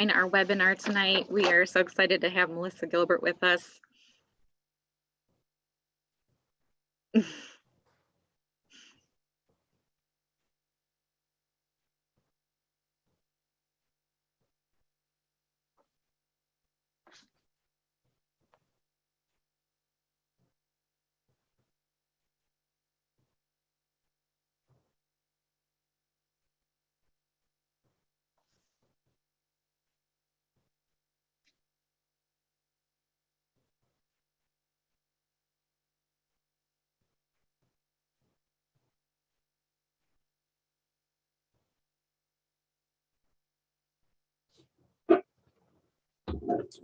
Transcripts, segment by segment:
in our webinar tonight. We are so excited to have Melissa Gilbert with us.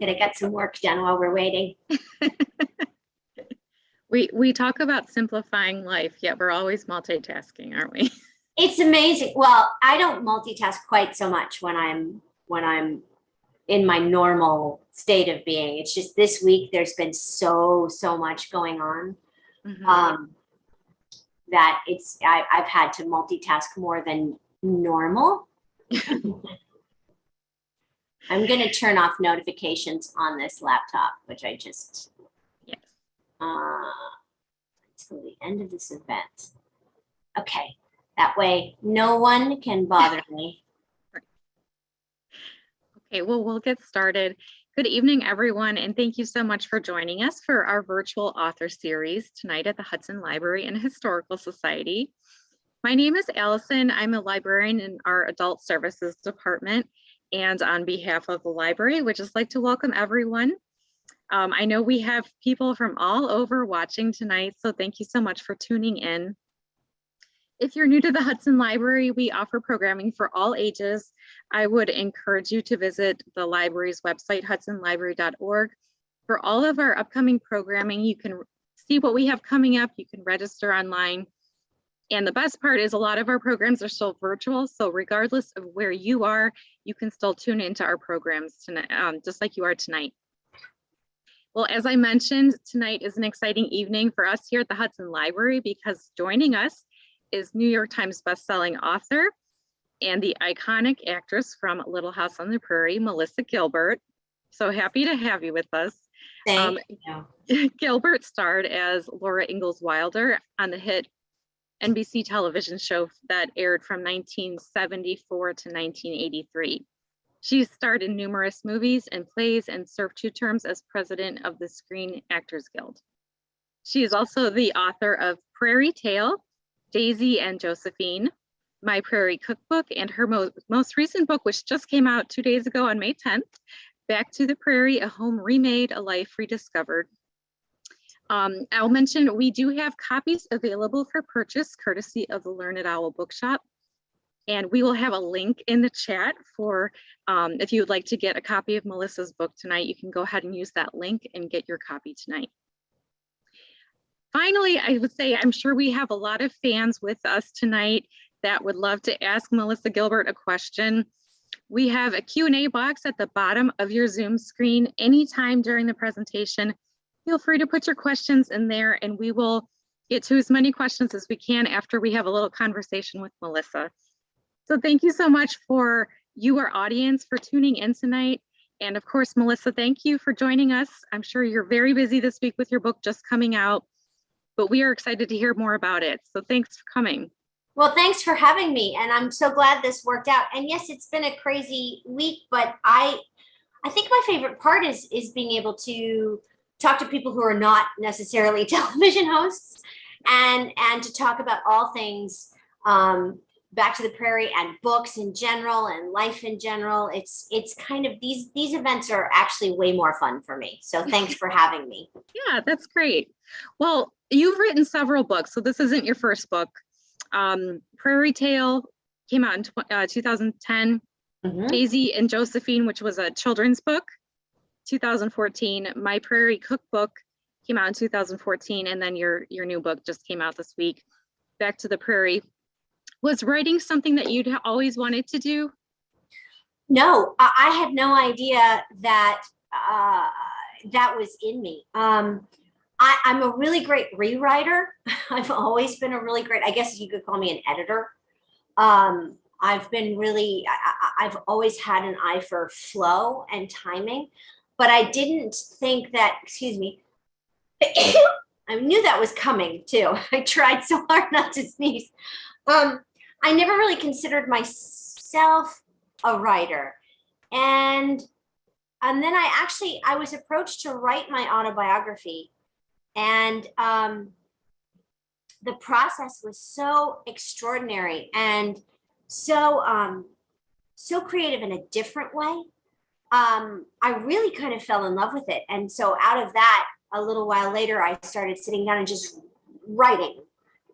Gotta get some work done while we're waiting. We talk about simplifying life, yet we're always multitasking, aren't we? It's amazing. Well, I don't multitask quite so much when I'm in my normal state of being. It's just this week there's been so much going on. That I've had to multitask more than normal. I'm going to turn off notifications on this laptop, which I just, yes. Until the end of this event. Okay. That way no one can bother me. Okay, well, we'll get started. Good evening, everyone, and thank you so much for joining us for our virtual author series tonight at the Hudson Library and Historical Society. My name is Allison. I'm a librarian in our Adult Services Department, and on behalf of the library, we'd just like to welcome everyone. I know we have people from all over watching tonight, so thank you so much for tuning in. If you're new to the Hudson Library, we offer programming for all ages. I would encourage you to visit the library's website, hudsonlibrary.org. For all of our upcoming programming, you can see what we have coming up. You can register online. And the best part is a lot of our programs are still virtual. So regardless of where you are, you can still tune into our programs tonight, just like you are tonight. Well, as I mentioned, tonight is an exciting evening for us here at the Hudson Library because joining us is New York Times bestselling author and the iconic actress from Little House on the Prairie, Melissa Gilbert. So happy to have you with us. Thank you. Gilbert starred as Laura Ingalls Wilder on the hit NBC television show that aired from 1974 to 1983. She starred in numerous movies and plays and served 2 terms as president of the Screen Actors Guild. She is also the author of Prairie Tale, Daisy and Josephine, My Prairie Cookbook, and her most recent book, which just came out 2 days ago on May 10th, Back to the Prairie, A Home Remade, A Life Rediscovered. I'll mention we do have copies available for purchase courtesy of the Learned Owl Bookshop. And we will have a link in the chat for if you would like to get a copy of Melissa's book tonight, you can go ahead and use that link and get your copy tonight. Finally, I would say I'm sure we have a lot of fans with us tonight that would love to ask Melissa Gilbert a question. We have a Q&A box at the bottom of your Zoom screen. Anytime during the presentation, feel free to put your questions in there and we will get to as many questions as we can after we have a little conversation with Melissa. So thank you so much for you, our audience, for tuning in tonight. And of course, Melissa, thank you for joining us. I'm sure you're very busy this week with your book just coming out, but we are excited to hear more about it. So thanks for coming. Well, thanks for having me. And I'm so glad this worked out. And yes, it's been a crazy week, but I think my favorite part is being able to talk to people who are not necessarily television hosts and to talk about all things Back to the Prairie and books in general and life in general. It's kind of these events are actually way more fun for me. So thanks for having me. Yeah, that's great. Well, you've written several books, so this isn't your first book. Prairie Tale came out in 2010. Daisy and Josephine, which was a children's book, 2014. My Prairie Cookbook came out in 2014, and then your new book just came out this week, Back to the Prairie. Was writing something that you'd always wanted to do? No, I had no idea that that was in me. I'm a really great rewriter. I've always been a really great, I guess you could call me an editor. I've been really, I've always had an eye for flow and timing, but I didn't think that, excuse me, I knew that was coming too. I tried so hard not to sneeze. Um, I never really considered myself a writer. And then I was approached to write my autobiography. And the process was so extraordinary and so creative in a different way. I really kind of fell in love with it. And so out of that, a little while later, I started sitting down and just writing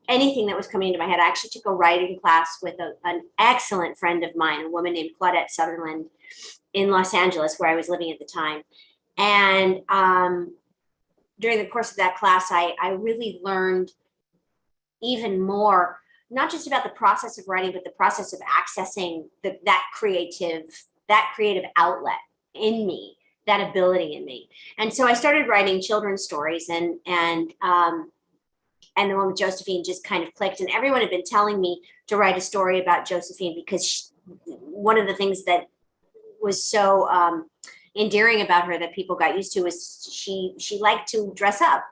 anything that was coming into my head. I actually took a writing class with an excellent friend of mine, a woman named Claudette Sutherland in Los Angeles, where I was living at the time. And during the course of that class, I really learned even more, not just about the process of writing, but the process of accessing that creative outlet in me, that ability in me. And so I started writing children's stories, and the one with Josephine just kind of clicked. And everyone had been telling me to write a story about Josephine because one of the things that was so endearing about her that people got used to was she liked to dress up.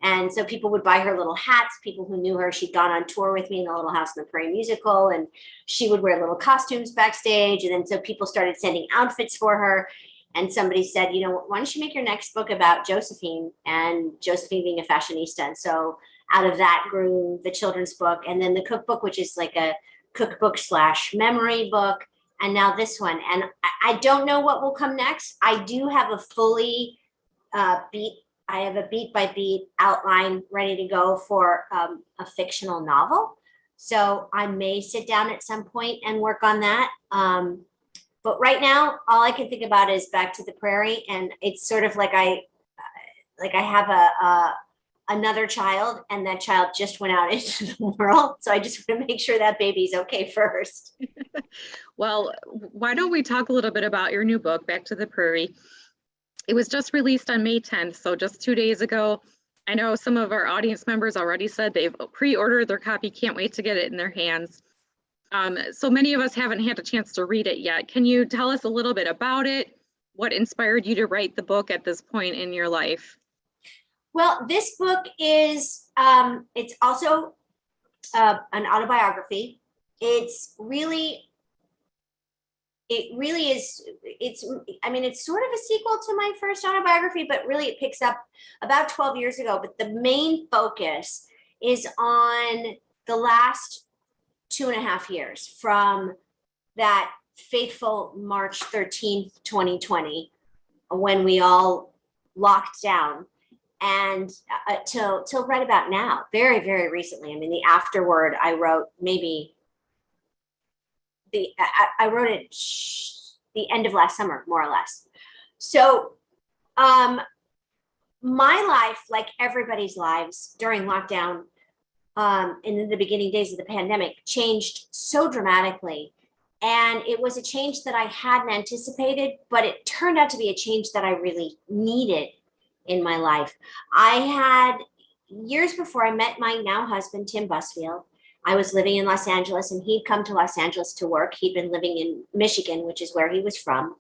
And so people would buy her little hats. People who knew her, she'd gone on tour with me in the Little House on the Prairie musical, and she would wear little costumes backstage. And then so people started sending outfits for her. And somebody said, why don't you make your next book about Josephine, and Josephine being a fashionista. And so out of that grew the children's book, and then the cookbook, which is like a cookbook / memory book. And now this one. And I don't know what will come next. I do have a fully I have a beat by beat outline ready to go for a fictional novel. So I may sit down at some point and work on that. But right now, all I can think about is Back to the Prairie. And it's sort of like I have another child, and that child just went out into the world. So I just want to make sure that baby's okay first. Well, why don't we talk a little bit about your new book, Back to the Prairie? It was just released on May 10th, so just 2 days ago. I know some of our audience members already said they've pre-ordered their copy, can't wait to get it in their hands. So many of us haven't had a chance to read it yet. Can you tell us a little bit about it? What inspired you to write the book at this point in your life? Well, this book is, it's also an autobiography. It really is, it's sort of a sequel to my first autobiography, but really it picks up about 12 years ago. But the main focus is on the last 2.5 years, from that fateful March 13th, 2020, when we all locked down, and till right about now, very, very recently. I mean, the afterword I wrote maybe I wrote it the end of last summer, more or less. So my life, like everybody's lives during lockdown, in the beginning days of the pandemic, changed so dramatically. And it was a change that I hadn't anticipated, but it turned out to be a change that I really needed in my life. I had, years before I met my now husband, Tim Busfield, I was living in Los Angeles, and he'd come to Los Angeles to work. He'd been living in Michigan, which is where he was from.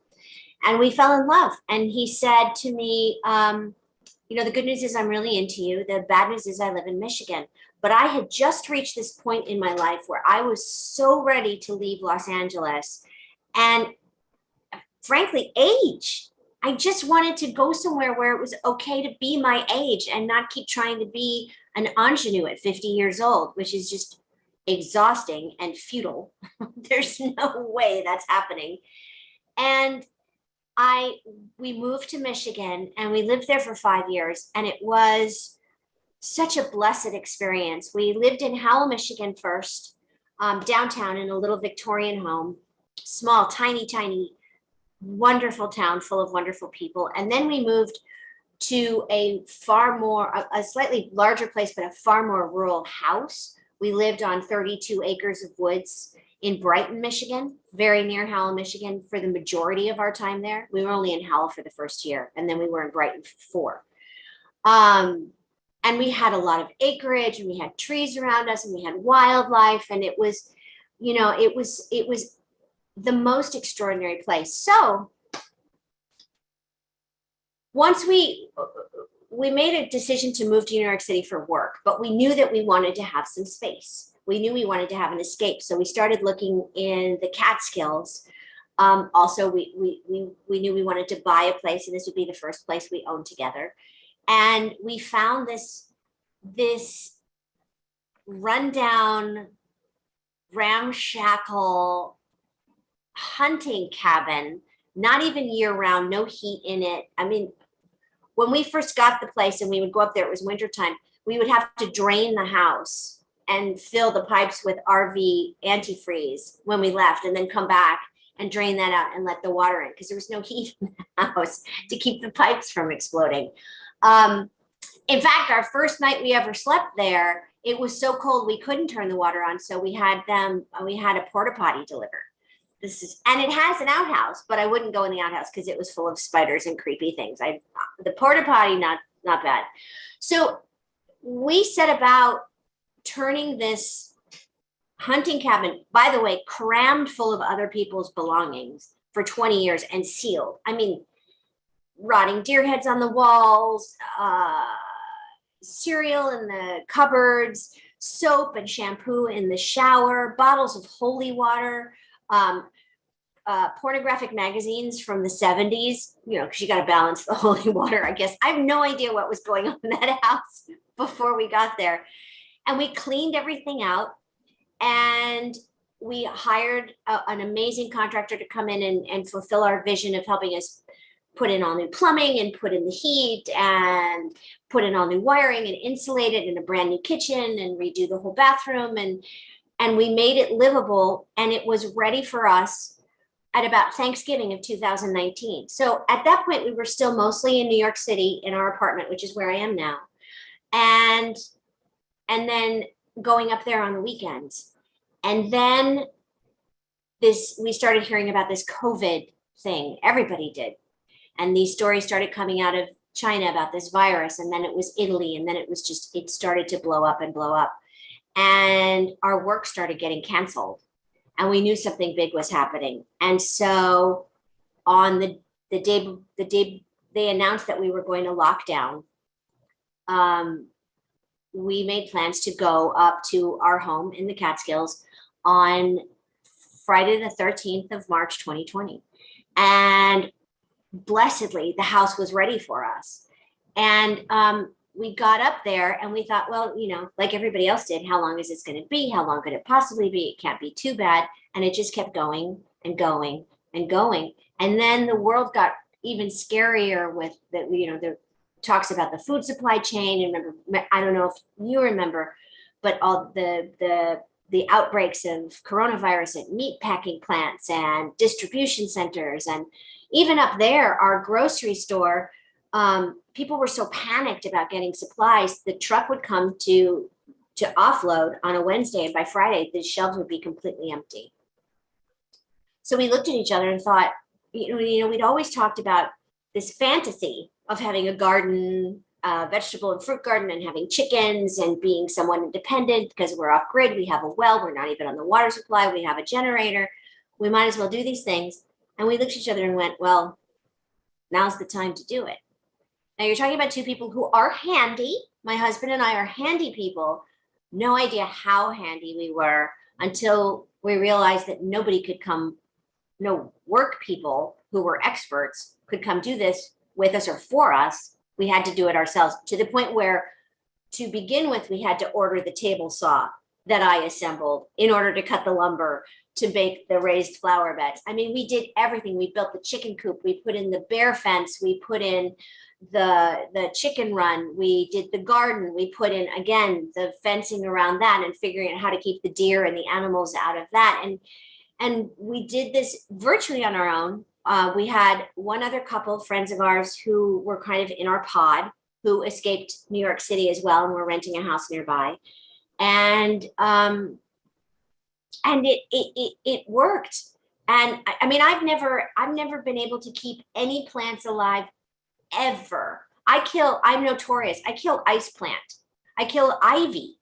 And we fell in love. And he said to me, the good news is I'm really into you. The bad news is I live in Michigan. But I had just reached this point in my life where I was so ready to leave Los Angeles. And frankly, age. I just wanted to go somewhere where it was okay to be my age and not keep trying to be an ingenue at 50 years old, which is just exhausting and futile. There's no way that's happening. And we moved to Michigan, and we lived there for 5 years, and it was such a blessed experience. We lived in Howell, Michigan first, downtown in a little Victorian home, small, tiny, wonderful town full of wonderful people. And then we moved to a slightly larger place, but a far more rural house. We lived on 32 acres of woods in Brighton, Michigan, very near Howell, Michigan, for the majority of our time there. We were only in Howell for the first year, and then we were in Brighton for 4. And we had a lot of acreage, and we had trees around us, and we had wildlife, and it was it was the most extraordinary place. So once we made a decision to move to New York City for work, but we knew that we wanted to have some space. We knew we wanted to have an escape. So we started looking in the Catskills. Also, we knew we wanted to buy a place, and this would be the first place we owned together. And we found this rundown, ramshackle hunting cabin, not even year round, no heat in it. I mean, when we first got the place and we would go up there, it was wintertime, we would have to drain the house and fill the pipes with RV antifreeze when we left, and then come back and drain that out and let the water in, because there was no heat in the house to keep the pipes from exploding. In fact, our first night we ever slept there, it was so cold we couldn't turn the water on. So we had a porta potty delivered. And it has an outhouse, but I wouldn't go in the outhouse because it was full of spiders and creepy things. The porta potty, not bad. So we set about turning this hunting cabin, by the way, crammed full of other people's belongings for 20 years and sealed. I mean, rotting deer heads on the walls, cereal in the cupboards, soap and shampoo in the shower, bottles of holy water, pornographic magazines from the 70s, because you got to balance the holy water, I guess. I have no idea what was going on in that house before we got there. And we cleaned everything out, and we hired an amazing contractor to come in and fulfill our vision of helping us put in all new plumbing and put in the heat and put in all new wiring and insulate it in a brand new kitchen and redo the whole bathroom. And we made it livable, and it was ready for us at about Thanksgiving of 2019. So at that point, we were still mostly in New York City in our apartment, which is where I am now. And then going up there on the weekends. And then we started hearing about this COVID thing. Everybody did. And these stories started coming out of China about this virus. And then it was Italy. And then it started to blow up and blow up. And our work started getting canceled. And we knew something big was happening. And so on the day they announced that we were going to lock down, we made plans to go up to our home in the Catskills on Friday the 13th of March, 2020. And blessedly, the house was ready for us. And we got up there and we thought, well, like everybody else did, how long is this going to be? How long could it possibly be? It can't be too bad. And it just kept going and going and going. And then the world got even scarier with the talks about the food supply chain. And remember, I don't know if you remember, but all the outbreaks of coronavirus at meat packing plants and distribution centers. And even up there, our grocery store, people were so panicked about getting supplies. The truck would come to offload on a Wednesday, and by Friday, the shelves would be completely empty. So we looked at each other and thought, we'd always talked about this fantasy of having a garden, vegetable and fruit garden, and having chickens and being somewhat independent because we're off grid. We have a well. We're not even on the water supply. We have a generator. We might as well do these things. And we looked at each other and went, well, now's the time to do it. Now you're talking about two people who are handy. My husband and I are handy people. No idea how handy we were until we realized that nobody could come, no work people who were experts could come do this with us or for us. We had to do it ourselves, to the point where, to begin with, we had to order the table saw that I assembled in order to cut the lumber to bake the raised flower beds. I mean, we did everything. We built the chicken coop. We put in the bear fence. We put in the chicken run. We did the garden. We put in, again, the fencing around that and figuring out how to keep the deer and the animals out of that. And we did this virtually on our own. We had one other couple, friends of ours, who were kind of in our pod, who escaped New York City as well, and were renting a house nearby. And it worked. And I mean, I've never been able to keep any plants alive ever. I'm notorious. I kill ice plant. I kill ivy.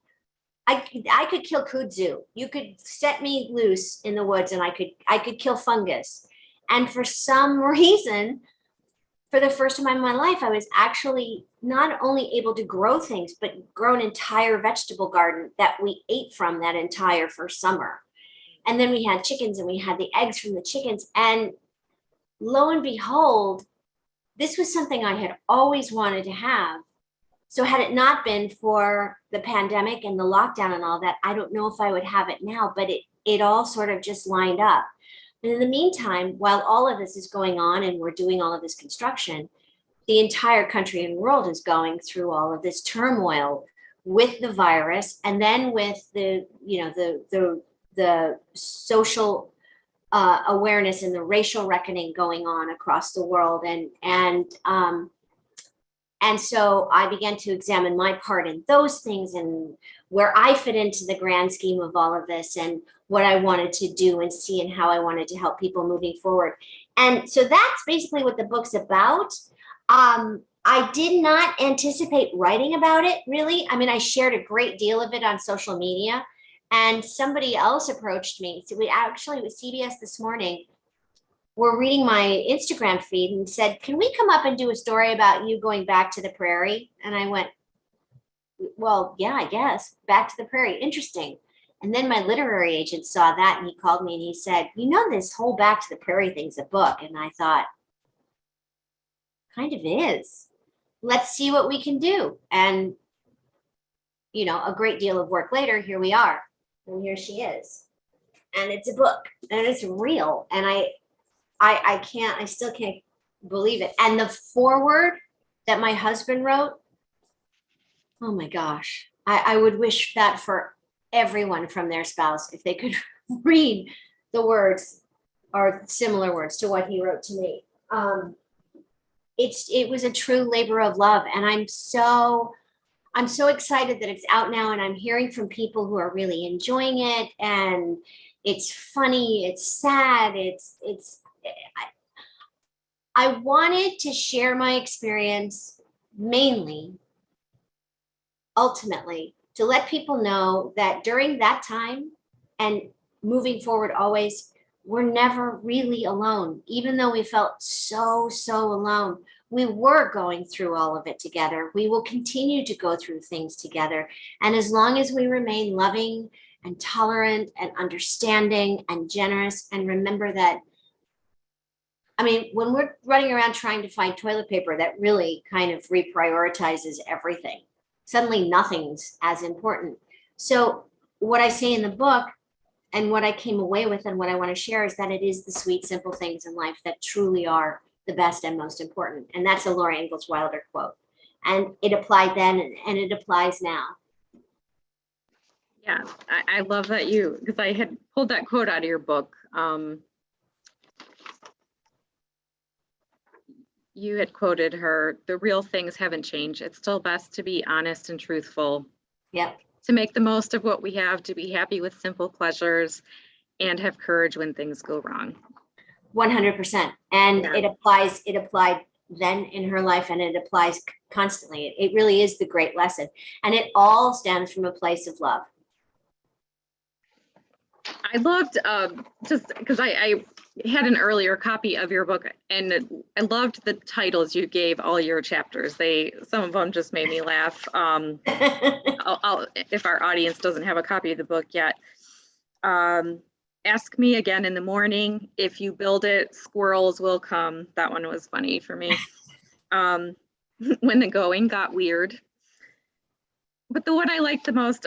I could kill kudzu. You could set me loose in the woods and I could kill fungus. And for some reason, for the first time in my life, I was actually not only able to grow things, but grow an entire vegetable garden that we ate from that entire first summer. And then we had chickens and we had the eggs from the chickens. And lo and behold, this was something I had always wanted to have. So had it not been for the pandemic and the lockdown and all that, I don't know if I would have it now, but it all sort of just lined up. And in the meantime, while all of this is going on and we're doing all of this construction, the entire country and world is going through all of this turmoil with the virus, and then with the, you know, the social awareness and the racial reckoning going on across the world. And so I began to examine my part in those things and where I fit into the grand scheme of all of this and what I wanted to do and see and how I wanted to help people moving forward. And so that's basically what the book's about. I did not anticipate writing about it, really. I mean, I shared a great deal of it on social media, and somebody else approached me. So we actually, with CBS this morning, were reading my Instagram feed and said, can we come up and do a story about you going back to the prairie? And I went, well, yeah, I guess, back to the prairie. Interesting. And then my literary agent saw that and he called me and he said, you know, this whole back to the prairie thing's a book. And I thought, kind of is. Let's see what we can do. And, you know, a great deal of work later, here we are. And here she is. And it's a book and it's real. And I still can't believe it. And the foreword that my husband wrote, oh my gosh, I would wish that for everyone from their spouse, if they could read the words or similar words to what he wrote to me. It was a true labor of love. And I'm so excited that it's out now, and I'm hearing from people who are really enjoying it. And it's funny, it's sad, I wanted to share my experience mainly, ultimately, to let people know that during that time and moving forward always, we're never really alone. Even though we felt so alone, we were going through all of it together. We will continue to go through things together. And as long as we remain loving and tolerant and understanding and generous, and remember that, I mean, when we're running around trying to find toilet paper, that really kind of reprioritizes everything. Suddenly nothing's as important. So what I say in the book and what I came away with and what I want to share is that it is the sweet, simple things in life that truly are the best and most important. And that's a Laura Ingalls Wilder quote. And it applied then and it applies now. Yeah, I love that because I had pulled that quote out of your book. You had quoted her, the real things haven't changed. It's still best to be honest and truthful. Yep. To make the most of what we have, to be happy with simple pleasures, and have courage when things go wrong. 100%. And Yeah. it applied then in her life, and it applies constantly. It really is the great lesson. And it all stems from a place of love. I loved, just because I had an earlier copy of your book, and I loved the titles you gave all your chapters. Some of them just made me laugh. If our audience doesn't have a copy of the book yet, ask me again in the morning. If you build it, squirrels will come. That one was funny for me. When the going got weird. But the one I liked the most,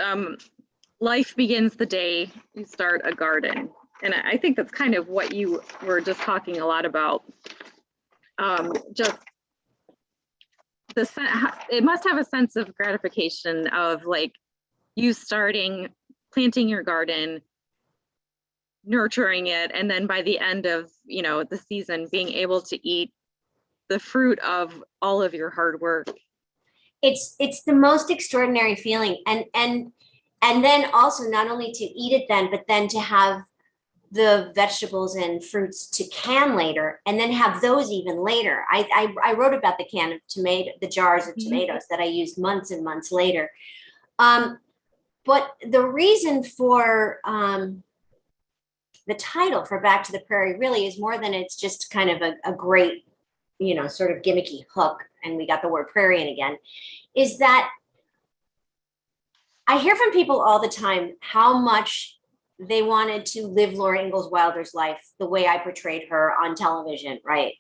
life begins the day you start a garden. And I think that's kind of what you were just talking a lot about. Just it must have a sense of gratification of like you planting your garden, nurturing it, and then by the end of the season, being able to eat the fruit of all of your hard work. It's the most extraordinary feeling, and then also not only to eat it then, but then to have the vegetables and fruits to can later, and then have those even later. I wrote about the can of the jars of tomatoes that I used months and months later. But the reason for the title for Back to the Prairie really is more than it's just kind of a great, sort of gimmicky hook. And we got the word prairie in again, is that I hear from people all the time how much they wanted to live Laura Ingalls Wilder's life the way I portrayed her on television, right?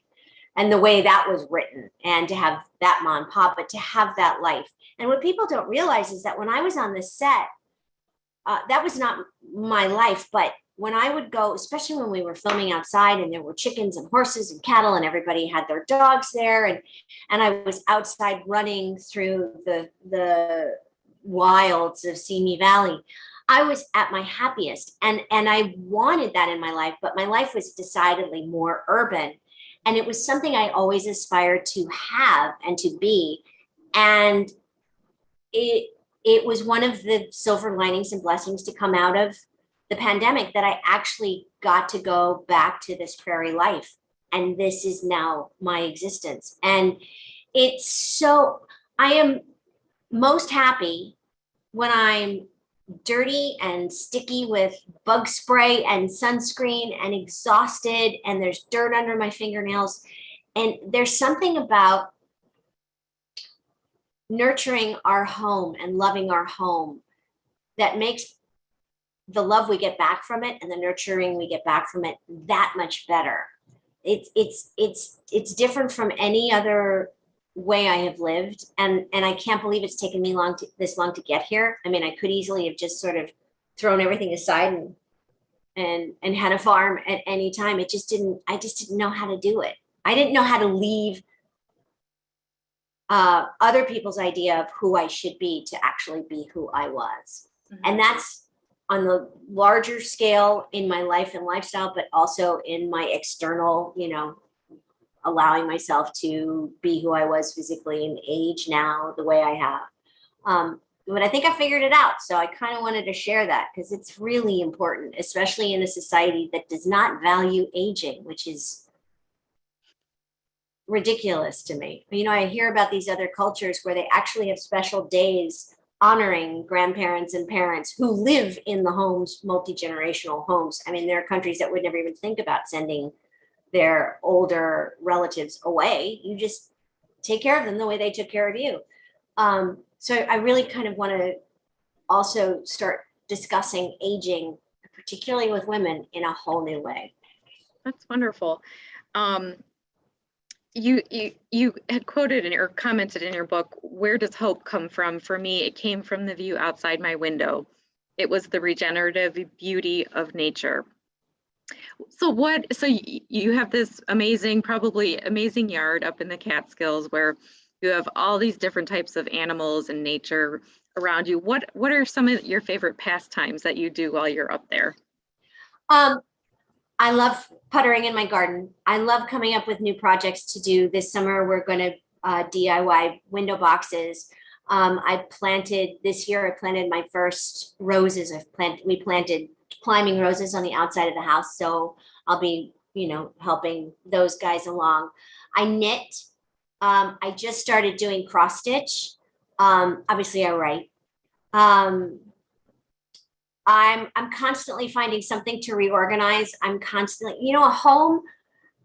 And the way that was written, and to have that mom and pop, but to have that life. And what people don't realize is that when I was on the set, that was not my life. But when I would go, especially when we were filming outside and there were chickens and horses and cattle and everybody had their dogs there, and I was outside running through the wilds of Simi Valley, I was at my happiest. And I wanted that in my life, but my life was decidedly more urban. And it was something I always aspired to have and to be. And it was one of the silver linings and blessings to come out of the pandemic that I actually got to go back to this prairie life. And this is now my existence. And it's so, I am most happy when I'm dirty and sticky with bug spray and sunscreen and exhausted and there's dirt under my fingernails. And there's something about nurturing our home and loving our home that makes the love we get back from it and the nurturing we get back from it that much better. It's different from any other way I have lived. And I can't believe it's taken me this long to get here. I mean, I could easily have just sort of thrown everything aside and had a farm at any time. I just didn't know how to do it. I didn't know how to leave other people's idea of who I should be to actually be who I was. Mm-hmm. And that's on the larger scale in my life and lifestyle, but also in my external, allowing myself to be who I was physically and age now the way I have. But I think I figured it out. So I kind of wanted to share that because it's really important, especially in a society that does not value aging, which is ridiculous to me. I hear about these other cultures where they actually have special days honoring grandparents and parents who live in the homes, multi-generational homes. I mean, there are countries that would never even think about sending their older relatives away. You just take care of them the way they took care of you. So I really kind of want to also start discussing aging, particularly with women, in a whole new way. That's wonderful. You had quoted or commented in your book, "Where does hope come from? For me, it came from the view outside my window. It was the regenerative beauty of nature." So you have this probably amazing yard up in the Catskills where you have all these different types of animals and nature around you. What are some of your favorite pastimes that you do while you're up there? I love puttering in my garden. I love coming up with new projects to do. This summer, we're going to DIY window boxes. This year, I planted my first roses. We planted climbing roses on the outside of the house. So I'll be, helping those guys along. I knit. I just started doing cross stitch. Obviously I write. I'm constantly finding something to reorganize. I'm constantly, a home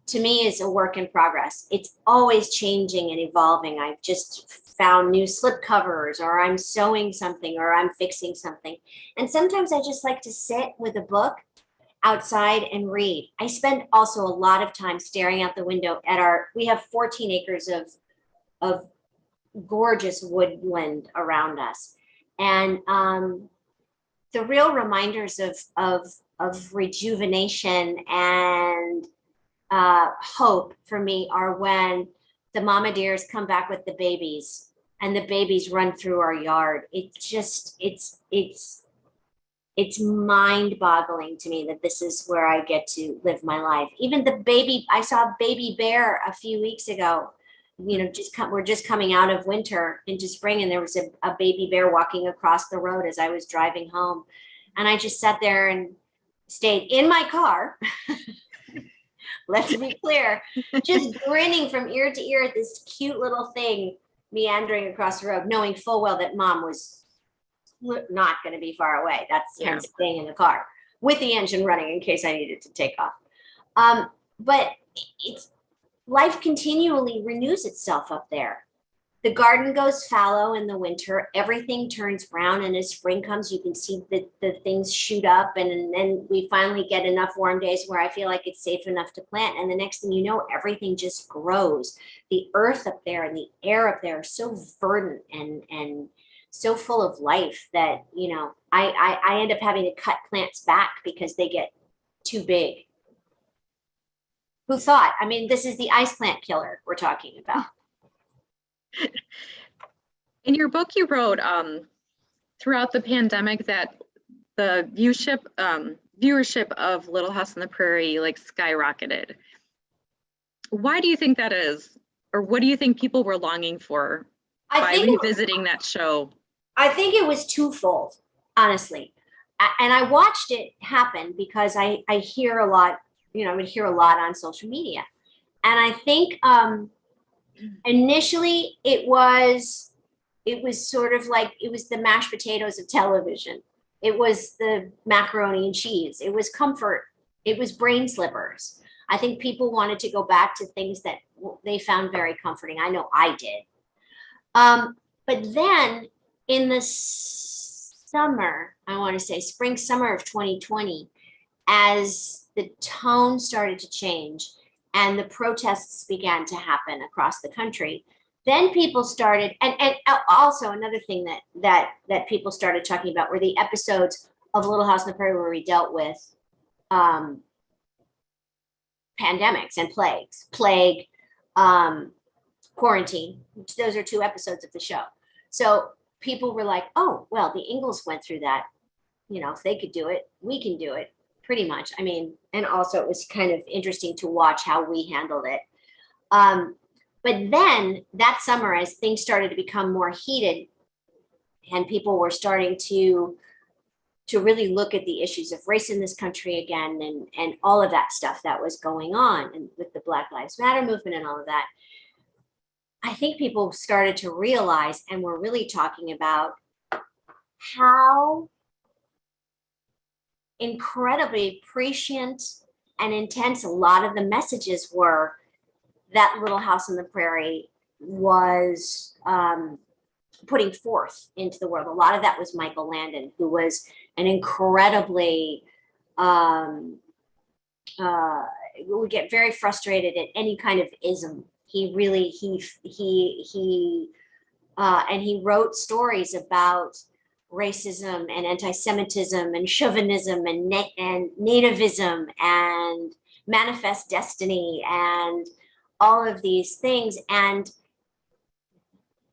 to me is a work in progress. It's always changing and evolving. I've just found new slip covers, or I'm sewing something, or I'm fixing something. And sometimes I just like to sit with a book outside and read. I spend also a lot of time staring out the window we have 14 acres of gorgeous woodland around us. And the real reminders of rejuvenation and hope for me are when the mama deers come back with the babies and the babies run through our yard. It's mind-boggling to me that this is where I get to live my life. Even I saw a baby bear a few weeks ago. We're just coming out of winter into spring, and there was a baby bear walking across the road as I was driving home. And I just sat there and stayed in my car. Let's be clear, just grinning from ear to ear at this cute little thing meandering across the road, knowing full well that mom was not going to be far away. That's Yeah. hence staying in the car with the engine running in case I needed to take off. But it's life continually renews itself up there. The garden goes fallow in the winter. Everything turns brown, and as spring comes, you can see the things shoot up, and then we finally get enough warm days where I feel like it's safe enough to plant. And the next thing you know, everything just grows. The earth up there and the air up there are so verdant and so full of life that, you know, I end up having to cut plants back because they get too big. Who thought? I mean, this is the ice plant killer we're talking about. In your book, you wrote throughout the pandemic that the viewership of Little House on the Prairie like skyrocketed. Why do you think that is? Or what do you think people were longing for by revisiting that show? I think it was twofold, honestly. And I watched it happen because I hear a lot, you know, I would hear a lot on social media. And I think initially it was sort of like, it was the mashed potatoes of television. It was the macaroni and cheese. It was comfort. It was brain slippers. I think people wanted to go back to things that they found very comforting. I know I did. But then in the summer, I want to say spring, summer of 2020, as the tone started to change and the protests began to happen across the country, then people started, and also another thing that people started talking about were the episodes of Little House on the Prairie where we dealt with pandemics and plague, quarantine. Those are 2 episodes of the show. So people were like, oh, well, the Ingalls went through that. You know, if they could do it, we can do it, pretty much. I mean, and also it was kind of interesting to watch how we handled it. But then that summer, as things started to become more heated and people were starting to really look at the issues of race in this country again, and all of that stuff that was going on, and with the Black Lives Matter movement and all of that, I think people started to realize, and were really talking about, how incredibly prescient and intense a lot of the messages were that Little House on the Prairie was putting forth into the world. A lot of that was Michael Landon, who was an incredibly, would get very frustrated at any kind of ism. He really, and he wrote stories about racism and anti-Semitism and chauvinism and nativism and manifest destiny and all of these things.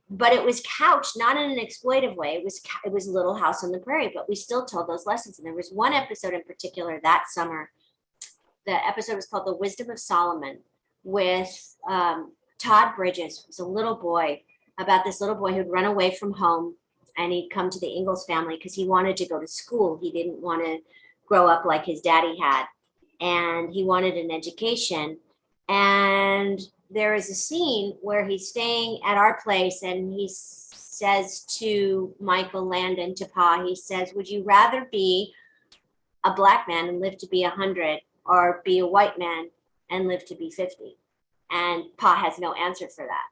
But it was couched not in an exploitive way. It was Little House on the Prairie, but we still told those lessons. And there was one episode in particular that summer. The episode was called The Wisdom of Solomon, with Todd Bridges, who was a little boy, about this little boy who'd run away from home, and he'd come to the Ingalls family because he wanted to go to school. He didn't want to grow up like his daddy had, and he wanted an education. And there is a scene where he's staying at our place, and he says to Michael Landon, to Pa, he says, would you rather be a Black man and live to be 100, or be a white man and live to be 50? And Pa has no answer for that.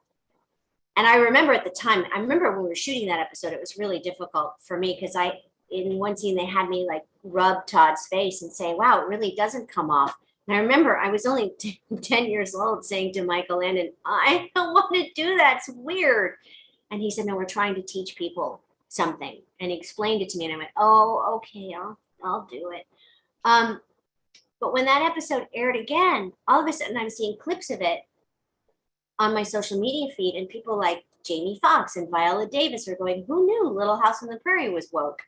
And I remember at the time, when we were shooting that episode, it was really difficult for me because in one scene, they had me like rub Todd's face and say, wow, it really doesn't come off. And I remember I was only 10 years old saying to Michael Landon, I don't want to do that. It's weird. And he said, no, we're trying to teach people something. And he explained it to me, and I went, oh, okay, I'll do it. But when that episode aired again, all of a sudden I'm seeing clips of it on my social media feed, and people like Jamie Foxx and Viola Davis are going, who knew Little House on the Prairie was woke?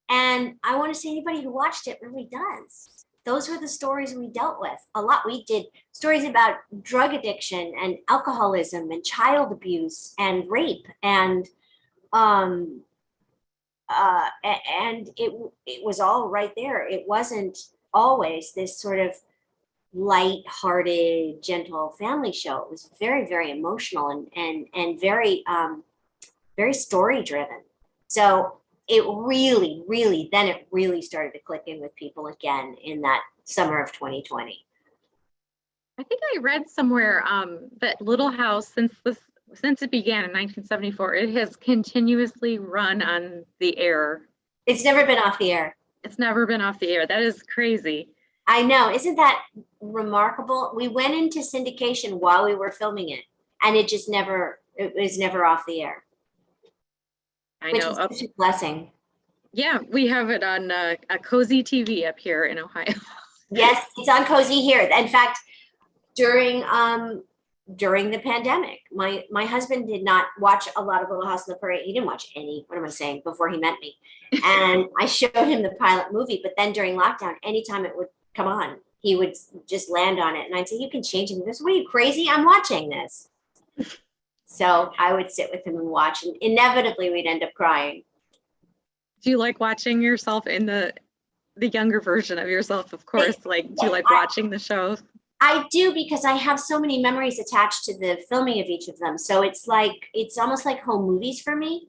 And I want to say anybody who watched it really does. Those were the stories we dealt with a lot. We did stories about drug addiction and alcoholism and child abuse and rape, and it was all right there. It wasn't always this sort of light-hearted, gentle family show. It was very, very emotional and very, very story-driven. So it really started to click in with people again in that summer of 2020. I think I read somewhere that Little House, since it began in 1974, it has continuously run on the air. It's never been off the air. It's never been off the air. That is crazy. I know. Isn't that remarkable? We went into syndication while we were filming it, and it was never off the air. I which know. is such a blessing. Yeah, we have it on a Cozy TV up here in Ohio. Yes, it's on Cozy here. In fact, during the pandemic, my husband did not watch a lot of Little House on the Prairie. He didn't watch any, what am I saying, before he met me. And I showed him the pilot movie, but then during lockdown, anytime it would come on, he would just land on it. And I'd say, you can change it. He goes, what, are you crazy? I'm watching this. So I would sit with him and watch, and inevitably we'd end up crying. Do you like watching yourself in the younger version of yourself, of course? Like, do you like watching the show? I do, because I have so many memories attached to the filming of each of them. So it's almost like home movies for me.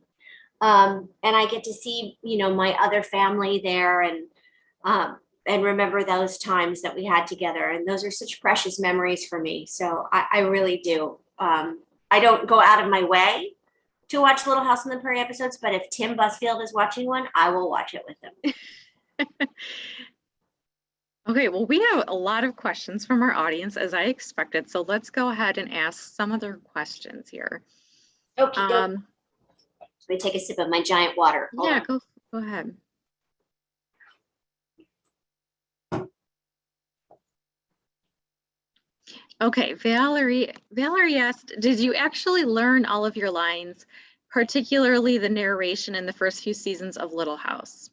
And I get to see, my other family there and remember those times that we had together. And those are such precious memories for me. So I really do. I don't go out of my way to watch Little House on the Prairie episodes, but if Tim Busfield is watching one, I will watch it with him. Okay, well, we have a lot of questions from our audience, as I expected. So let's go ahead and ask some of their questions here. Okay. Let me take a sip of my giant water. Hold on. Go ahead. Okay, Valerie asked, did you actually learn all of your lines, particularly the narration in the first few seasons of Little House?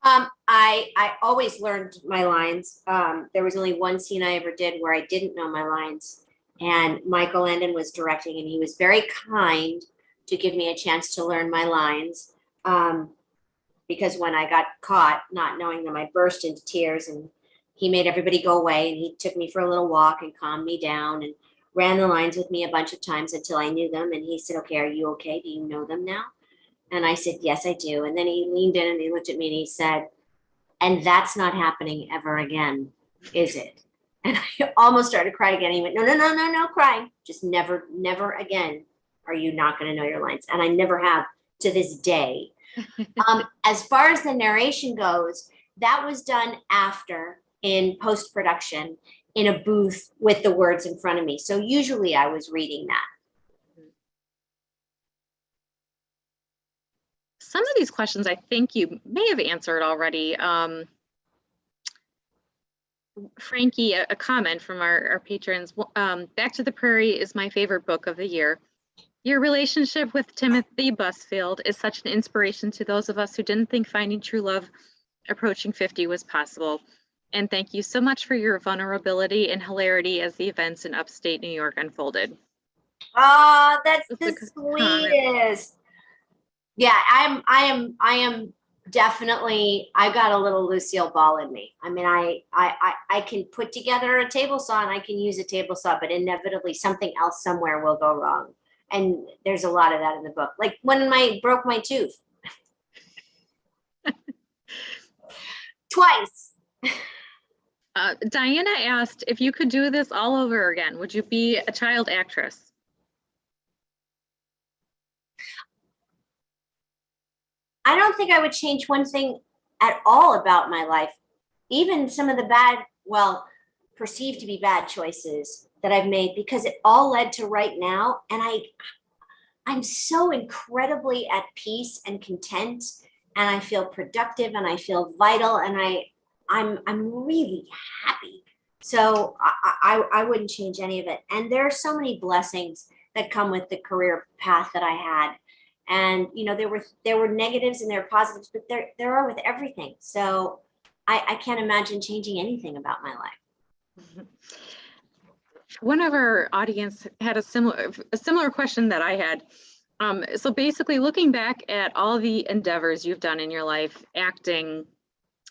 I always learned my lines. There was only one scene I ever did where I didn't know my lines, and Michael Landon was directing, and he was very kind to give me a chance to learn my lines. Because when I got caught not knowing them, I burst into tears, and he made everybody go away, and he took me for a little walk and calmed me down and ran the lines with me a bunch of times until I knew them. And he said, okay, are you okay? Do you know them now? And I said, yes, I do. And then he leaned in and he looked at me and he said, and that's not happening ever again, is it? And I almost started to cry again. He went, no, crying. Just never again are you not going to know your lines. And I never have to this day. As far as the narration goes, that was done after in post-production in a booth with the words in front of me. So usually I was reading that. Some of these questions I think you may have answered already. Frankie, a comment from our patrons, Back to the Prairie is my favorite book of the year. Your relationship with Timothy Busfield is such an inspiration to those of us who didn't think finding true love approaching 50 was possible. And thank you so much for your vulnerability and hilarity as the events in upstate New York unfolded. Oh, that's the sweetest. Yeah, I am definitely, I got a little Lucille Ball in me. I mean, I can put together a table saw and I can use a table saw, but inevitably something else somewhere will go wrong. And there's a lot of that in the book. Like when I broke my tooth. Twice. Diana asked, if you could do this all over again, would you be a child actress? I don't think I would change one thing at all about my life. Even some of the bad, well, perceived to be bad choices that I've made, because it all led to right now. And I'm so incredibly at peace and content, and I feel productive and I feel vital, and I'm really happy. So I wouldn't change any of it. And there are so many blessings that come with the career path that I had. And there were negatives and there were positives, but there are with everything. So I can't imagine changing anything about my life. One of our audience had a similar question that I had. So basically, looking back at all the endeavors you've done in your life, acting,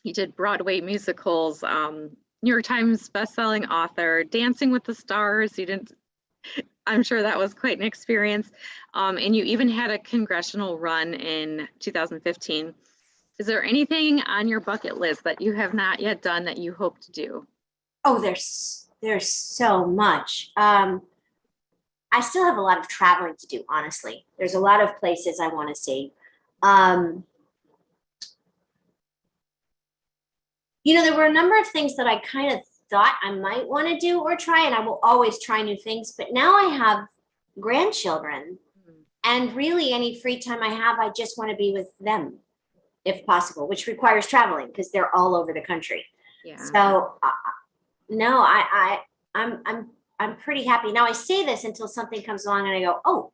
you did Broadway musicals, New York Times bestselling author, Dancing with the Stars, you didn't, I'm sure that was quite an experience. And you even had a congressional run in 2015. Is there anything on your bucket list that you have not yet done that you hope to do? Oh, there's so much. I still have a lot of traveling to do, honestly. There's a lot of places I want to see. There were a number of things that I kind of thought I might want to do or try, and I will always try new things. But now I have grandchildren, and really any free time I have, I just want to be with them, if possible, which requires traveling because they're all over the country. Yeah. So no, I'm pretty happy. Now I say this until something comes along and I go, oh,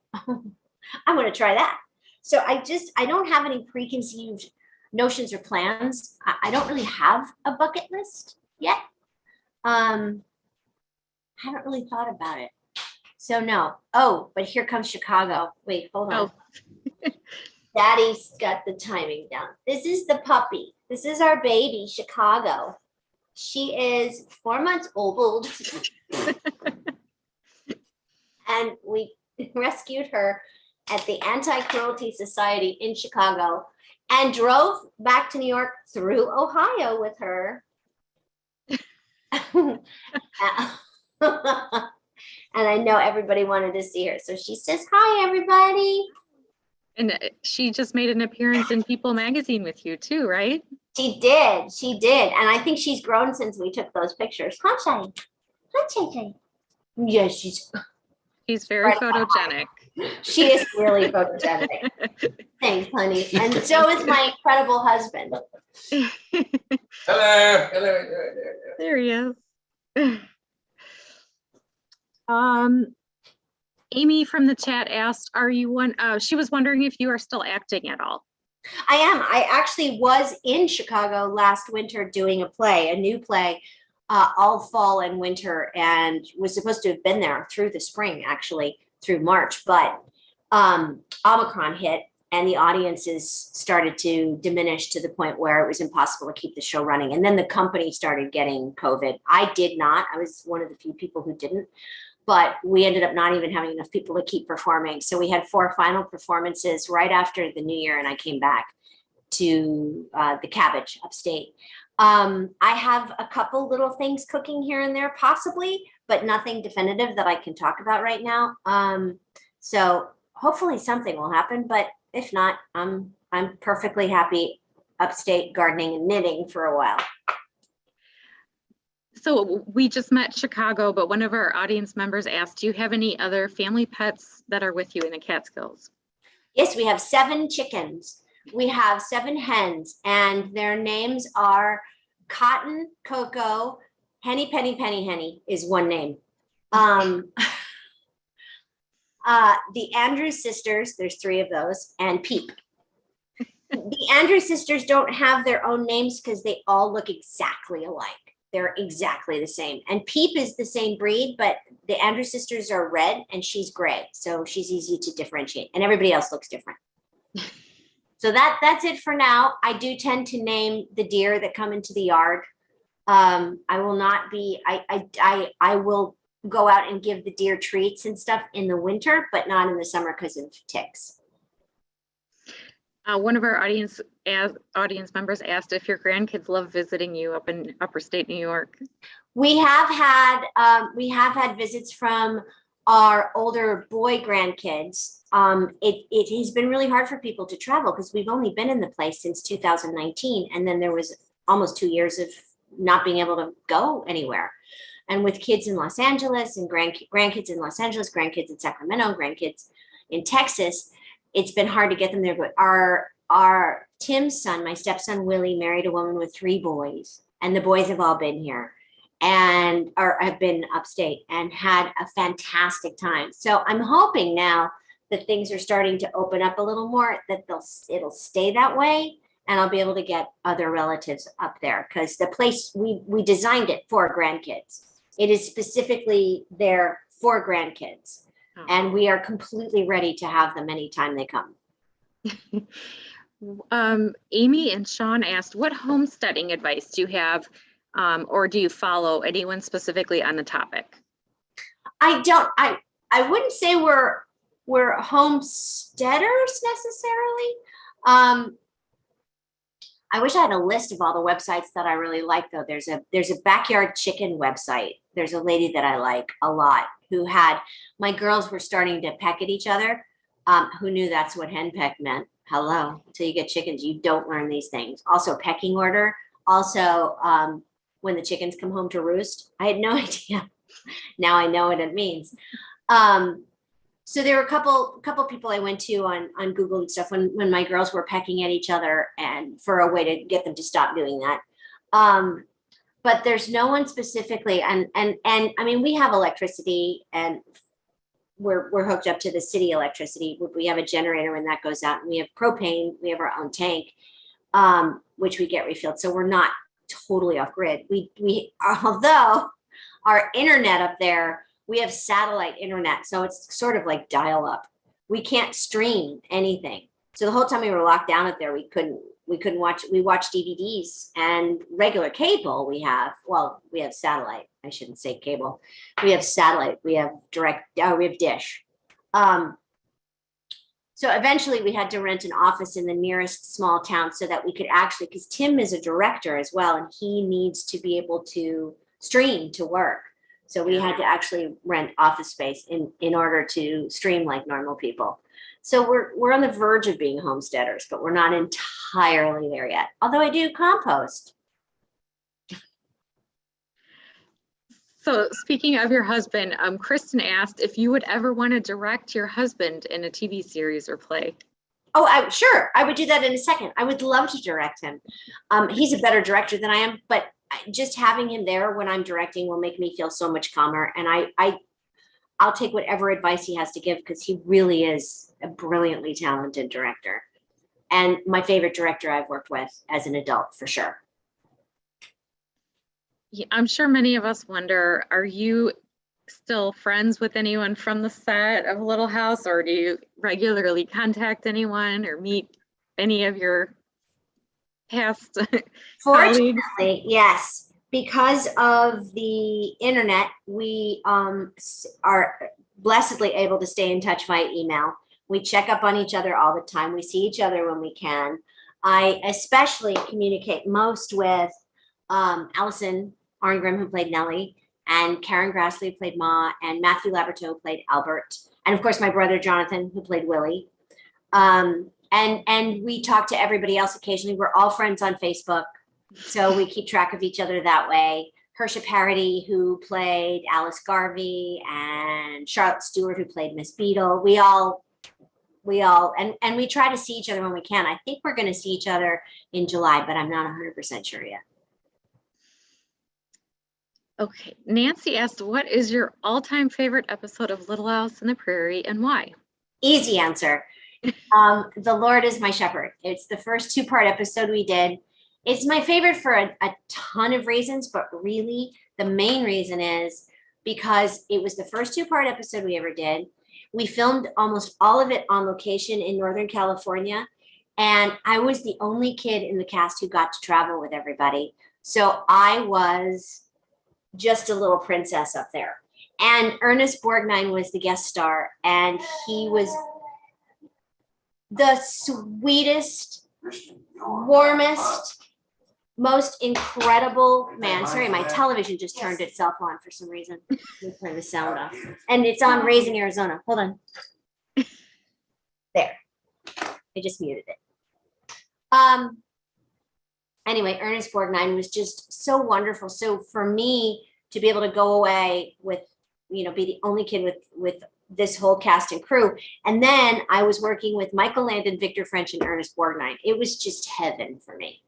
I want to try that. So I don't have any preconceived notions or plans. I don't really have a bucket list yet. I haven't really thought about it. So no. Oh, but here comes Chicago. Wait, hold on. Oh. Daddy's got the timing down. This is the puppy. This is our baby, Chicago. She is 4 months old. And we rescued her at the Anti-Cruelty Society in Chicago and drove back to New York through Ohio with her. And I know everybody wanted to see her. So she says, hi, everybody. And she just made an appearance in People magazine with you too, right? She did. And I think she's grown since we took those pictures. Huh, Shiny? Huh, Shiny? Yeah, she's very right photogenic. She is really photogenic. Thanks, honey. And so is my incredible husband. Hello. There he is. Amy from the chat asked, she was wondering if you are still acting at all. I am. I actually was in Chicago last winter doing a new play, all fall and winter, and was supposed to have been there through the spring, actually through March, but Omicron hit and the audiences started to diminish to the point where it was impossible to keep the show running. And then the company started getting COVID. I did not. I was one of the few people who didn't. But we ended up not even having enough people to keep performing. So we had 4 final performances right after the new year, and I came back to the Cabbage upstate. I have a couple little things cooking here and there, possibly, but nothing definitive that I can talk about right now. So hopefully something will happen, but if not, I'm perfectly happy upstate gardening and knitting for a while. So we just met Chicago, but one of our audience members asked, do you have any other family pets that are with you in the Catskills? Yes, we have 7 chickens. We have 7 hens, and their names are Cotton, Coco, Henny, Penny, Penny, Henny is one name. The Andrews sisters, there's 3 of those, and Peep. The Andrews sisters don't have their own names because they all look exactly alike. They're exactly the same. And Peep is the same breed, but the Andrews sisters are red and she's gray. So she's easy to differentiate and everybody else looks different. So that's it for now. I do tend to name the deer that come into the yard. I will not be, I will go out and give the deer treats and stuff in the winter, but not in the summer because of ticks. One of our audience members asked if your grandkids love visiting you up in upper state New York. We have had visits from our older boy grandkids. It has been really hard for people to travel because we've only been in the place since 2019, and then there was almost 2 years of not being able to go anywhere. And with kids in Los Angeles and grandkids in Los Angeles, grandkids in Sacramento, grandkids in Texas, it's been hard to get them there. But our Tim's son, my stepson Willie, married a woman with 3 boys, and the boys have all been here and have been upstate and had a fantastic time. So I'm hoping now that things are starting to open up a little more, that it'll stay that way, and I'll be able to get other relatives up there, because the place we designed it for grandkids. It is specifically there for grandkids. Oh. And we are completely ready to have them anytime they come. Amy and Sean asked, what homesteading advice do you have, or do you follow anyone specifically on the topic? I I wouldn't say we're homesteaders necessarily. I wish I had a list of all the websites that I really like, though. There's a backyard chicken website. There's a lady that I like a lot who had, my girls were starting to peck at each other. Who knew that's what hen peck meant? Hello, until you get chickens, you don't learn these things. Also pecking order. Also, when the chickens come home to roost, I had no idea. Now I know what it means. So there were a couple people I went to on Google and stuff when my girls were pecking at each other, and for a way to get them to stop doing that. But there's no one specifically, and I mean, we have electricity, and we're hooked up to the city electricity. We have a generator when that goes out, and we have propane. We have our own tank, which we get refilled. So we're not totally off grid. We although our internet up there, we have satellite internet, so it's sort of like dial up. We can't stream anything. So the whole time we were locked down up there, we couldn't watch. We watch DVDs and regular cable. We have satellite. I shouldn't say cable. We have satellite. We have direct. We have dish. So eventually we had to rent an office in the nearest small town so that we could actually, because Tim is a director as well, and he needs to be able to stream to work. So we had to actually rent office space in order to stream like normal people. So we're on the verge of being homesteaders, but we're not entirely there yet. Although I do compost. So speaking of your husband, Kristen asked if you would ever want to direct your husband in a TV series or play. Oh, sure. I would do that in a second. I would love to direct him. He's a better director than I am, but just having him there when I'm directing will make me feel so much calmer. And I'll take whatever advice he has to give, because he really is a brilliantly talented director. And my favorite director I've worked with as an adult, for sure. Yeah, I'm sure many of us wonder, are you still friends with anyone from the set of Little House, or do you regularly contact anyone or meet any of your past colleagues? Fortunately, yes. Because of the internet, we are blessedly able to stay in touch via email. We check up on each other all the time. We see each other when we can. I especially communicate most with Allison Arngrim, who played Nellie, and Karen Grassley, who played Ma, and Matthew Laberto, who played Albert, and of course my brother Jonathan, who played Willie. And we talk to everybody else occasionally. We're all friends on Facebook, so we keep track of each other that way. Hersha Parody, who played Alice Garvey, and Charlotte Stewart, who played Miss Beadle. We all, and we try to see each other when we can. I think we're going to see each other in July, but I'm not 100% sure yet. Okay, Nancy asked, what is your all-time favorite episode of Little House on the Prairie and why? Easy answer. The Lord is My Shepherd. It's the first 2-part episode we did. It's my favorite for a ton of reasons, but really the main reason is because it was the first 2-part episode we ever did. We filmed almost all of it on location in Northern California, and I was the only kid in the cast who got to travel with everybody. So I was just a little princess up there. And Ernest Borgnine was the guest star, and he was the sweetest, warmest, most incredible man. Sorry, my television just turned itself on for some reason. Let me turn the sound off. And it's on Raising Arizona. Hold on. There. I just muted it. Anyway, Ernest Borgnine was just so wonderful. So for me to be able to go away with, be the only kid with this whole cast and crew. And then I was working with Michael Landon, Victor French, and Ernest Borgnine. It was just heaven for me.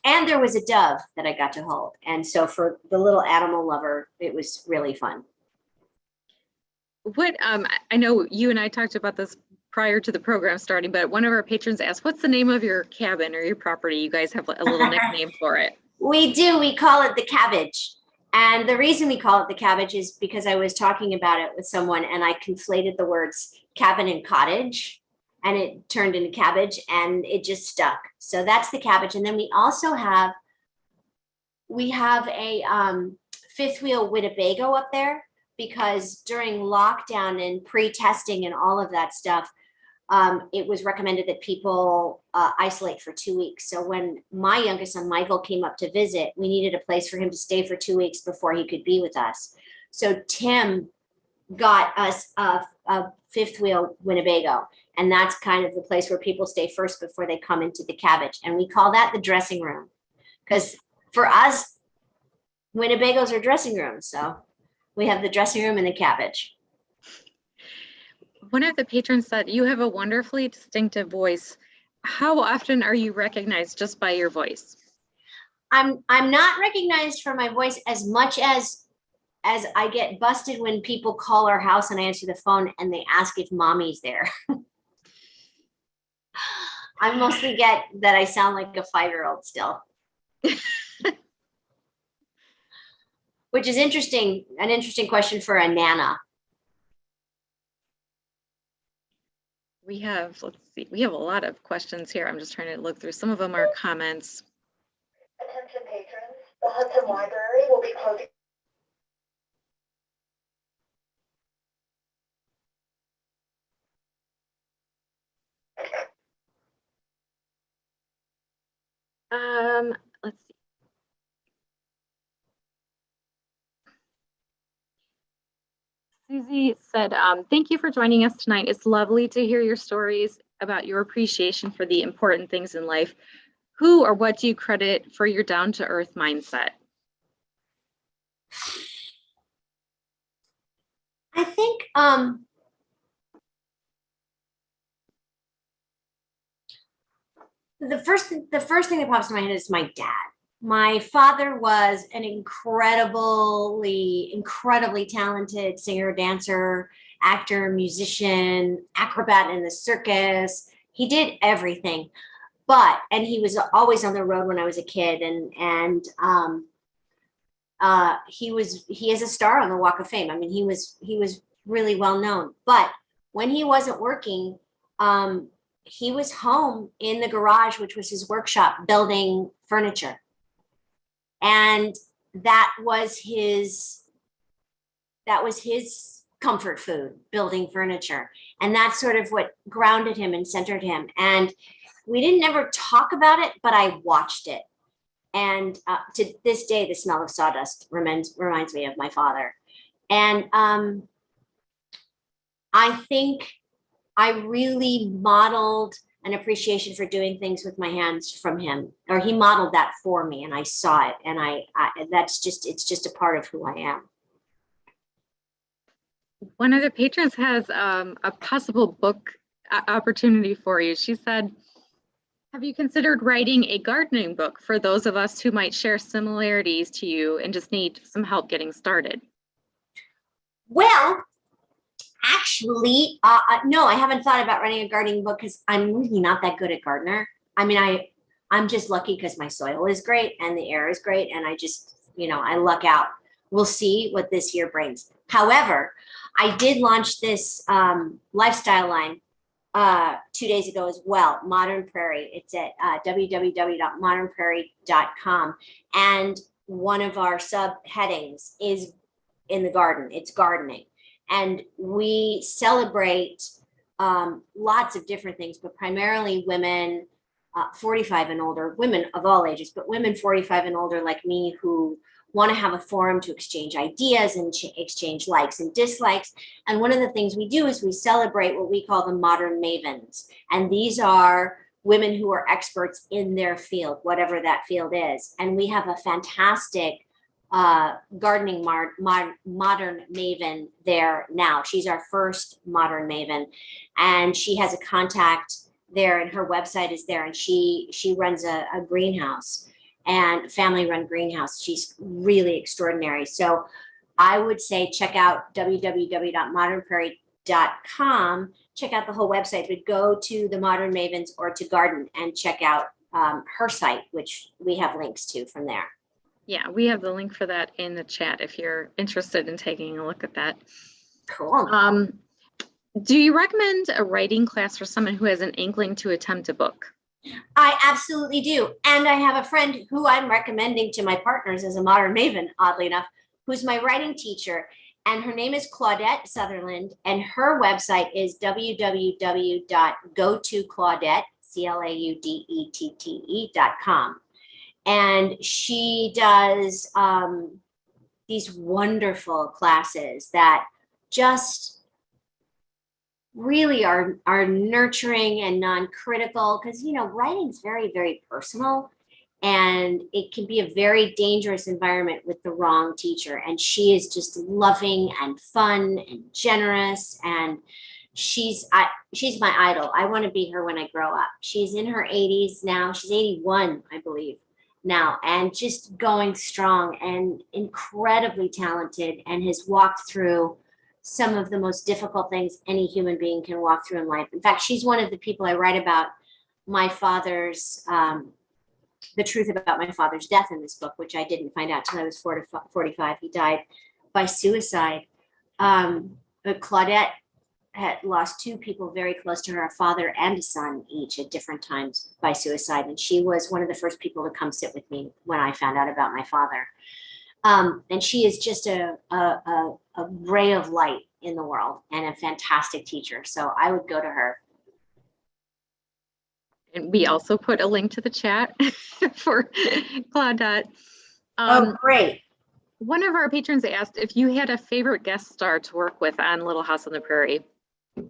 And there was a dove that I got to hold. And so for the little animal lover, it was really fun. What, I know you and I talked about this prior to the program starting, but one of our patrons asked, what's the name of your cabin or your property? You guys have a little nickname for it. We do. We call it the Cabbage. And the reason we call it the Cabbage is because I was talking about it with someone and I conflated the words cabin and cottage, and it turned into cabbage, and it just stuck. So that's the Cabbage. And then we also have, a fifth wheel Winnebago up there, because during lockdown and pre-testing and all of that stuff, it was recommended that people isolate for 2 weeks. So when my youngest son, Michael, came up to visit, we needed a place for him to stay for 2 weeks before he could be with us. So Tim got us a fifth wheel Winnebago. And that's kind of the place where people stay first before they come into the cabbage. And we call that the dressing room. Because for us, Winnebagos are dressing rooms. So we have the dressing room and the cabbage. One of the patrons said, you have a wonderfully distinctive voice. How often are you recognized just by your voice? I'm not recognized for my voice as much as I get busted when people call our house and I answer the phone and they ask if mommy's there. I mostly get that I sound like a 5-year-old still. Which is interesting, an interesting question for a Nana. We have, let's see, we have a lot of questions here. I'm just trying to look through. Some of them are comments. Attention patrons, the Hudson Library will be closing. Let's see. Susie said, thank you for joining us tonight. It's lovely to hear your stories about your appreciation for the important things in life. Who or what do you credit for your down-to-earth mindset? I think the first thing that pops in my head is my dad. My father was an incredibly talented singer, dancer, actor, musician, acrobat in the circus. He did everything, and he was always on the road when I was a kid, and he is a star on the Walk of Fame. I mean, he was really well known, but when he wasn't working, he was home in the garage, which was his workshop, building furniture. And that was his comfort food, building furniture. And that's sort of what grounded him and centered him. And we didn't ever talk about it, but I watched it. And to this day, the smell of sawdust reminds me of my father. And I think I really modeled an appreciation for doing things with my hands from him, or he modeled that for me, and I saw it, and it's just a part of who I am. One of the patrons has a possible book opportunity for you. She said, have you considered writing a gardening book for those of us who might share similarities to you and just need some help getting started? Well, actually, no, I haven't thought about writing a gardening book because I'm really not that good at gardener. I mean, I'm just lucky because my soil is great and the air is great. And I just, I luck out. We'll see what this year brings. However, I did launch this lifestyle line 2 days ago as well, Modern Prairie. It's at www.modernprairie.com. And one of our subheadings is in the garden. It's gardening. And we celebrate lots of different things, but primarily women 45 and older, women of all ages, but women 45 and older like me who want to have a forum to exchange ideas and exchange likes and dislikes. And one of the things we do is we celebrate what we call the modern mavens. And these are women who are experts in their field, whatever that field is. And we have a fantastic gardening modern maven there now. She's our first modern maven, and she has a contact there, and her website is there, and she runs a greenhouse, and family run greenhouse. She's really extraordinary. So I would say check out www.modernprairie.com, check out the whole website, but go to the Modern Mavens or to Garden and check out her site, which we have links to from there. Yeah, we have the link for that in the chat if you're interested in taking a look at that. Cool. Do you recommend a writing class for someone who has an inkling to attempt a book? I absolutely do. And I have a friend who I'm recommending to my partners as a modern maven, oddly enough, who's my writing teacher. And her name is Claudette Sutherland, and her website is www.gotoclaudette, CLAUDETTE.com. And she does these wonderful classes that just really are nurturing and non-critical, because, you know, writing's very, very personal, and it can be a very dangerous environment with the wrong teacher. And she is just loving and fun and generous, and she's my idol. I want to be her when I grow up. She's in her 80s now. She's 81, I believe, now, and just going strong and incredibly talented, and has walked through some of the most difficult things any human being can walk through in life. In fact, she's one of the people I write about my father's, the truth about my father's death in this book, which I didn't find out till I was 45. He died by suicide. But Claudette had lost two people very close to her, a father and a son, each at different times by suicide. And she was one of the first people to come sit with me when I found out about my father. And she is just a ray of light in the world and a fantastic teacher. So I would go to her. And we also put a link to the chat for Claudette. Oh, great. One of our patrons asked if you had a favorite guest star to work with on Little House on the Prairie. A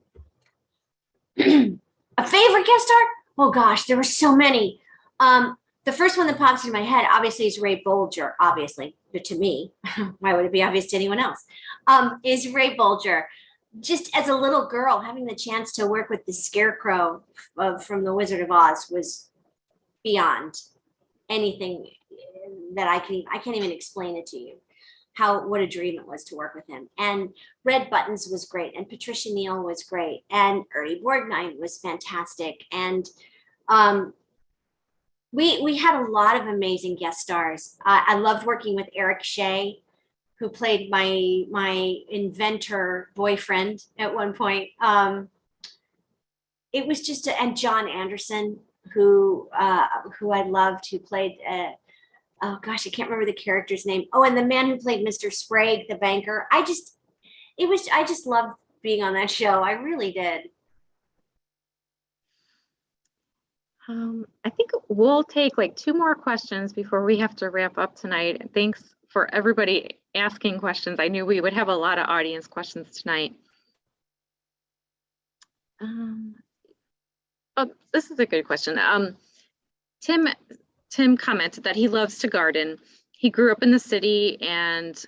favorite guest star? Oh gosh, there were so many. The first one that pops into my head, obviously, is Ray Bolger. Obviously, but to me, why would it be obvious to anyone else? Is Ray Bolger. Just as a little girl, having the chance to work with the Scarecrow from The Wizard of Oz was beyond anything that I can't even explain it to you. What a dream it was to work with him. And Red Buttons was great, and Patricia Neal was great, and Ernie Borgnine was fantastic. And we had a lot of amazing guest stars. I loved working with Eric Shea, who played my inventor boyfriend at one point. It was just, and John Anderson, who I loved, who played, oh gosh, I can't remember the character's name. Oh, and the man who played Mr. Sprague, the banker. I just loved being on that show. I really did. I think we'll take like 2 more questions before we have to wrap up tonight. Thanks for everybody asking questions. I knew we would have a lot of audience questions tonight. Oh, this is a good question. Tim commented that he loves to garden. He grew up in the city and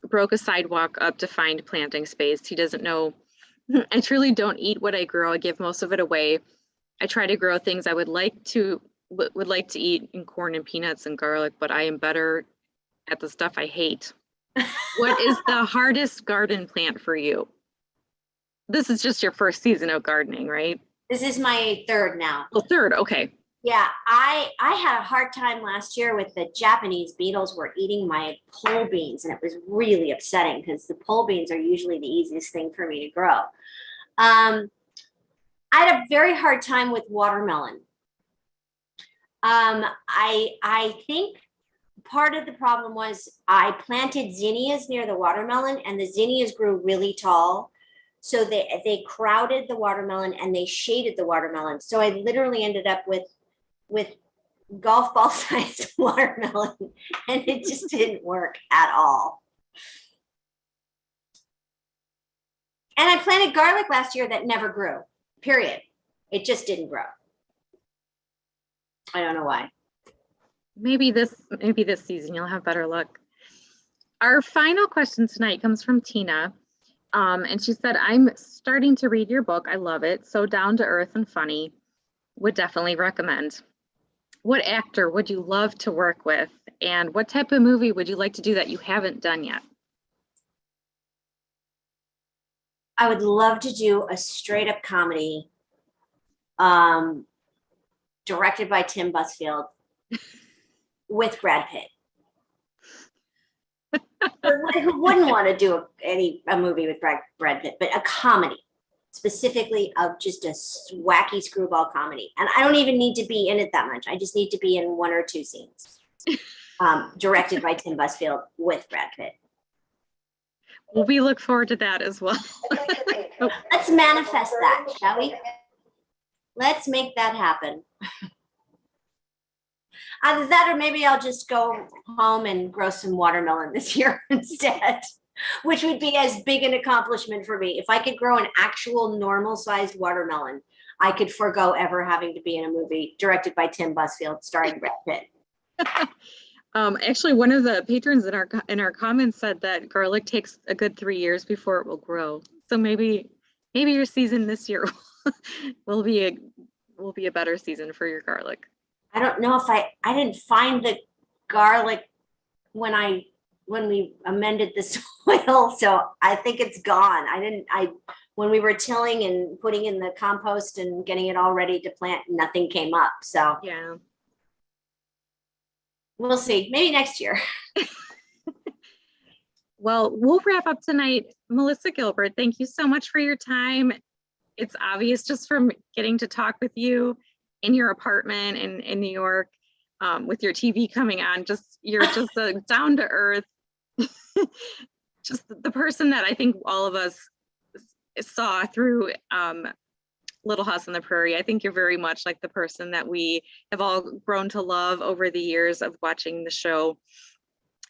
broke a sidewalk up to find planting space. He doesn't know. I truly don't eat what I grow. I give most of it away. I try to grow things I would like to eat in corn and peanuts and garlic, but I am better at the stuff I hate. What is the hardest garden plant for you? This is just your first season of gardening, right? This is my third now. Oh, third, okay. Yeah, I had a hard time last year with the Japanese beetles were eating my pole beans, and it was really upsetting because the pole beans are usually the easiest thing for me to grow. I had a very hard time with watermelon. I think part of the problem was I planted zinnias near the watermelon, and the zinnias grew really tall. So they crowded the watermelon and they shaded the watermelon. So I literally ended up with golf ball sized watermelon, and it just didn't work at all. And I planted garlic last year that never grew, period. It just didn't grow. I don't know why. Maybe this season you'll have better luck. Our final question tonight comes from Tina. And she said, I'm starting to read your book. I love it. So down to earth and funny. Would definitely recommend. What actor would you love to work with? And what type of movie would you like to do that you haven't done yet? I would love to do a straight up comedy directed by Tim Busfield with Brad Pitt. Who wouldn't want to do a movie with Brad Pitt, but a comedy, specifically of just a wacky screwball comedy. And I don't even need to be in it that much. I just need to be in 1 or 2 scenes, directed by Tim Busfield with Brad Pitt. Well, we look forward to that as well. Attention patrons. Oh. Let's manifest that, shall we? Let's make that happen. Either that or maybe I'll just go home and grow some watermelon this year instead, which would be as big an accomplishment for me. If I could grow an actual normal sized watermelon, I could forego ever having to be in a movie directed by Tim Busfield starring Brad Pitt. Actually, one of the patrons in our comments said that garlic takes a good 3 years before it will grow. So maybe your season this year will be a better season for your garlic. I don't know if I didn't find the garlic when we amended the soil, so I think it's gone. When we were tilling and putting in the compost and getting it all ready to plant, nothing came up. So Yeah. We'll see. Maybe next year. Well, we'll wrap up tonight. Melissa Gilbert, thank you so much for your time. It's obvious just from getting to talk with you in your apartment in New York, with your TV coming on, you're just a down to earth, just the person that I think all of us saw through Little House on the Prairie. I think you're very much like the person that we have all grown to love over the years of watching the show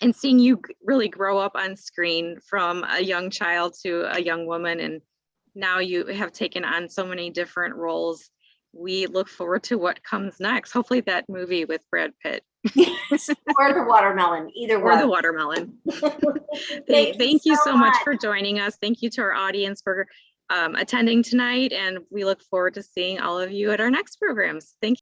and seeing you really grow up on screen from a young child to a young woman. And now you have taken on so many different roles. We look forward to what comes next. Hopefully that movie with Brad Pitt. Or the watermelon, either one. Or the watermelon. Thank you so much for joining us. Thank you to our audience for attending tonight. And we look forward to seeing all of you at our next programs. Thank you.